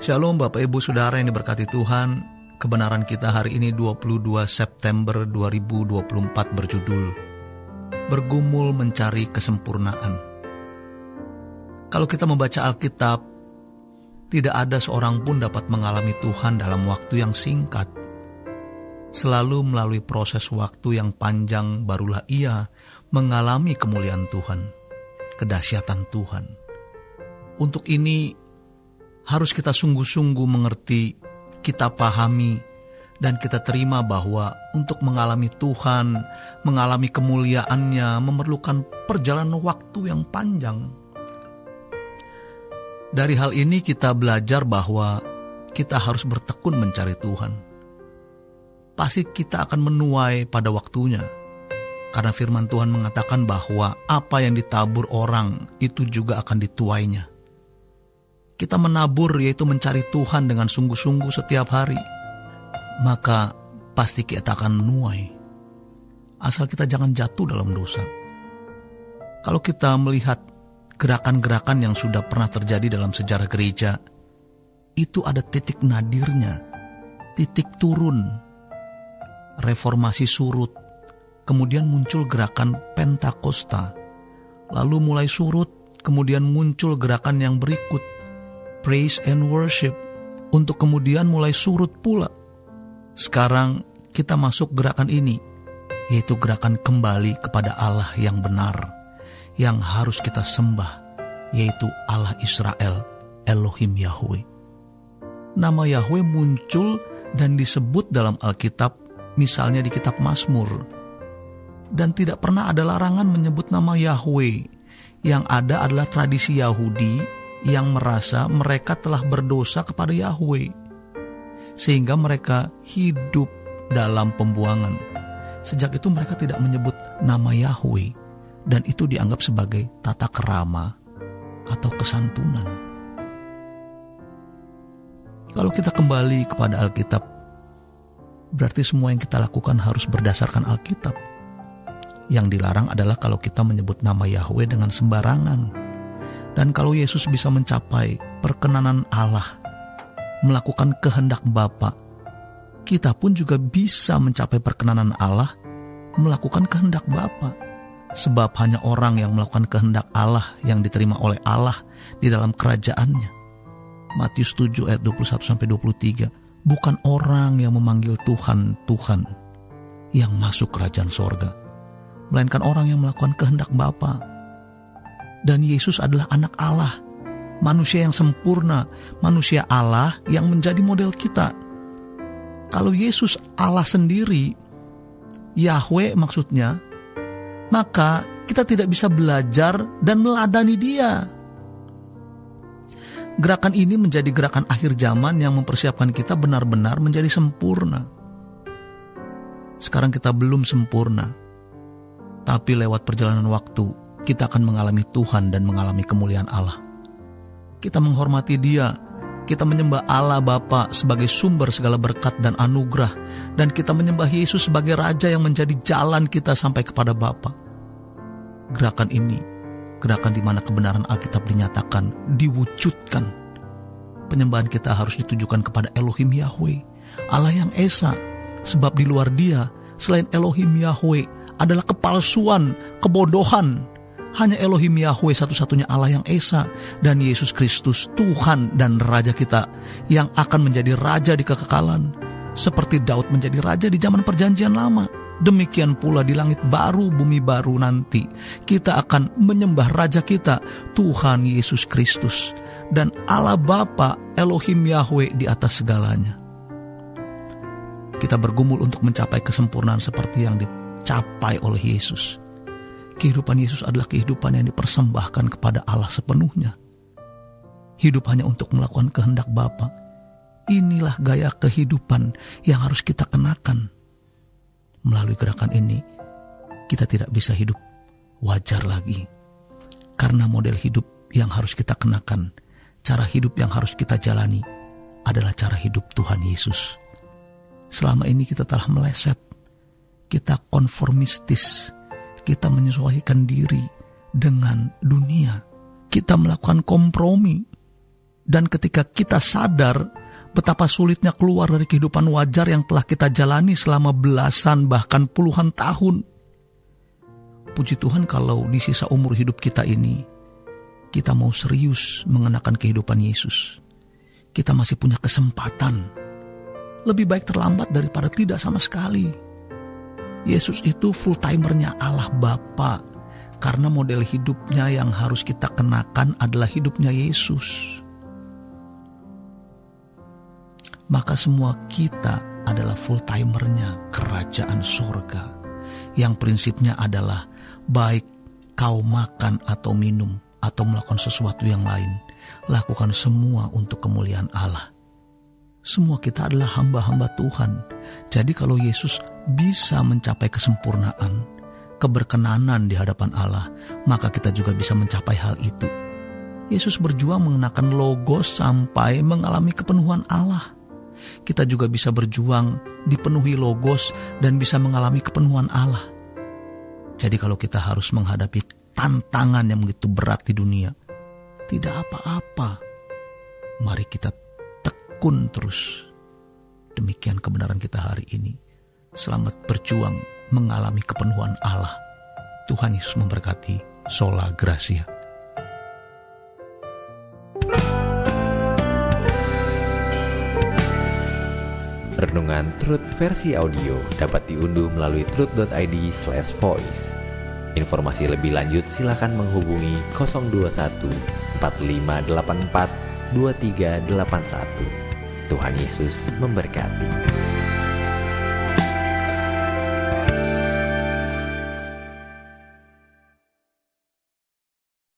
Shalom Bapak Ibu Saudara yang diberkati Tuhan. Kebenaran kita hari ini 22 September 2024 berjudul Bergumul Mencari Kesempurnaan. Kalau kita membaca Alkitab, tidak ada seorang pun dapat mengalami Tuhan dalam waktu yang singkat. Selalu melalui proses waktu yang panjang barulah ia mengalami kemuliaan Tuhan, kedahsyatan Tuhan. Untuk ini harus kita sungguh-sungguh mengerti, kita pahami, dan kita terima bahwa untuk mengalami Tuhan, mengalami kemuliaannya, memerlukan perjalanan waktu yang panjang. Dari hal ini kita belajar bahwa kita harus bertekun mencari Tuhan. Pasti kita akan menuai pada waktunya, karena firman Tuhan mengatakan bahwa apa yang ditabur orang itu juga akan dituainya. Kita menabur yaitu mencari Tuhan dengan sungguh-sungguh setiap hari, maka pasti kita akan menuai. Asal kita jangan jatuh dalam dosa. Kalau kita melihat gerakan-gerakan yang sudah pernah terjadi dalam sejarah gereja, itu ada titik nadirnya, titik turun, reformasi surut, kemudian muncul gerakan Pentakosta, lalu mulai surut, kemudian muncul gerakan yang berikut, Praise and Worship, untuk kemudian mulai surut pula. Sekarang kita masuk gerakan ini, yaitu gerakan kembali kepada Allah yang benar, yang harus kita sembah, yaitu Allah Israel, Elohim Yahweh. Nama Yahweh muncul dan disebut dalam Alkitab, misalnya di kitab Mazmur. Dan tidak pernah ada larangan menyebut nama Yahweh. Yang ada adalah tradisi Yahudi yang merasa mereka telah berdosa kepada Yahweh, sehingga mereka hidup dalam pembuangan. Sejak itu mereka tidak menyebut nama Yahweh, dan itu dianggap sebagai tata krama atau kesantunan. Kalau kita kembali kepada Alkitab, berarti semua yang kita lakukan harus berdasarkan Alkitab. Yang dilarang adalah kalau kita menyebut nama Yahweh dengan sembarangan. Dan kalau Yesus bisa mencapai perkenanan Allah, melakukan kehendak Bapa, kita pun juga bisa mencapai perkenanan Allah, melakukan kehendak Bapa. Sebab hanya orang yang melakukan kehendak Allah yang diterima oleh Allah di dalam kerajaannya. Matius 7 ayat 21-23. Bukan orang yang memanggil Tuhan, Tuhan yang masuk kerajaan sorga, melainkan orang yang melakukan kehendak Bapa. Dan Yesus adalah anak Allah, manusia yang sempurna, manusia Allah yang menjadi model kita. Kalau Yesus Allah sendiri, Yahweh maksudnya, maka kita tidak bisa belajar dan meladani Dia. Gerakan ini menjadi gerakan akhir zaman yang mempersiapkan kita benar-benar menjadi sempurna. Sekarang kita belum sempurna, tapi lewat perjalanan waktu, kita akan mengalami Tuhan dan mengalami kemuliaan Allah. Kita menghormati Dia, kita menyembah Allah Bapa sebagai sumber segala berkat dan anugerah, dan kita menyembah Yesus sebagai Raja yang menjadi jalan kita sampai kepada Bapa. Gerakan ini, gerakan di mana kebenaran Alkitab dinyatakan, diwujudkan. Penyembahan kita harus ditujukan kepada Elohim Yahweh, Allah yang Esa, sebab di luar Dia, selain Elohim Yahweh, adalah kepalsuan, kebodohan. Hanya Elohim Yahweh satu-satunya Allah yang Esa, dan Yesus Kristus Tuhan dan Raja kita yang akan menjadi Raja di kekekalan. Seperti Daud menjadi Raja di zaman perjanjian lama, demikian pula di langit baru, bumi baru nanti kita akan menyembah Raja kita, Tuhan Yesus Kristus, dan Allah Bapa Elohim Yahweh di atas segalanya. Kita bergumul untuk mencapai kesempurnaan seperti yang dicapai oleh Yesus. Kehidupan Yesus adalah kehidupan yang dipersembahkan kepada Allah sepenuhnya. Hidup hanya untuk melakukan kehendak Bapa. Inilah gaya kehidupan yang harus kita kenakan. Melalui gerakan ini, kita tidak bisa hidup wajar lagi. Karena model hidup yang harus kita kenakan, cara hidup yang harus kita jalani, adalah cara hidup Tuhan Yesus. Selama ini kita telah meleset, kita konformistis, kita menyesuaikan diri dengan dunia, kita melakukan kompromi Dan ketika kita sadar betapa sulitnya keluar dari kehidupan wajar yang telah kita jalani selama belasan bahkan puluhan tahun, puji Tuhan kalau di sisa umur hidup kita ini kita mau serius mengenakan kehidupan Yesus. Kita masih punya kesempatan. Lebih baik terlambat daripada tidak sama sekali. Yesus itu full timernya Allah Bapa, karena model hidupnya yang harus kita kenakan adalah hidupnya Yesus. Maka semua kita adalah full timernya kerajaan sorga, yang prinsipnya adalah baik kau makan atau minum atau melakukan sesuatu yang lain, lakukan semua untuk kemuliaan Allah. Semua kita adalah hamba-hamba Tuhan. Jadi kalau Yesus bisa mencapai kesempurnaan, keberkenanan di hadapan Allah, maka kita juga bisa mencapai hal itu. Yesus berjuang mengenakan logos sampai mengalami kepenuhan Allah. Kita juga bisa berjuang dipenuhi logos dan bisa mengalami kepenuhan Allah. Jadi kalau kita harus menghadapi tantangan yang begitu berat di dunia, tidak apa-apa. Mari kita tekun terus. Demikian kebenaran kita hari ini. Selamat berjuang mengalami kepenuhan Allah. Tuhan Yesus memberkati. Sola Gracia. Renungan Truth versi audio dapat diunduh melalui truth.id/voice. Informasi lebih lanjut silakan menghubungi 021 4584 2381. Tuhan Yesus memberkati.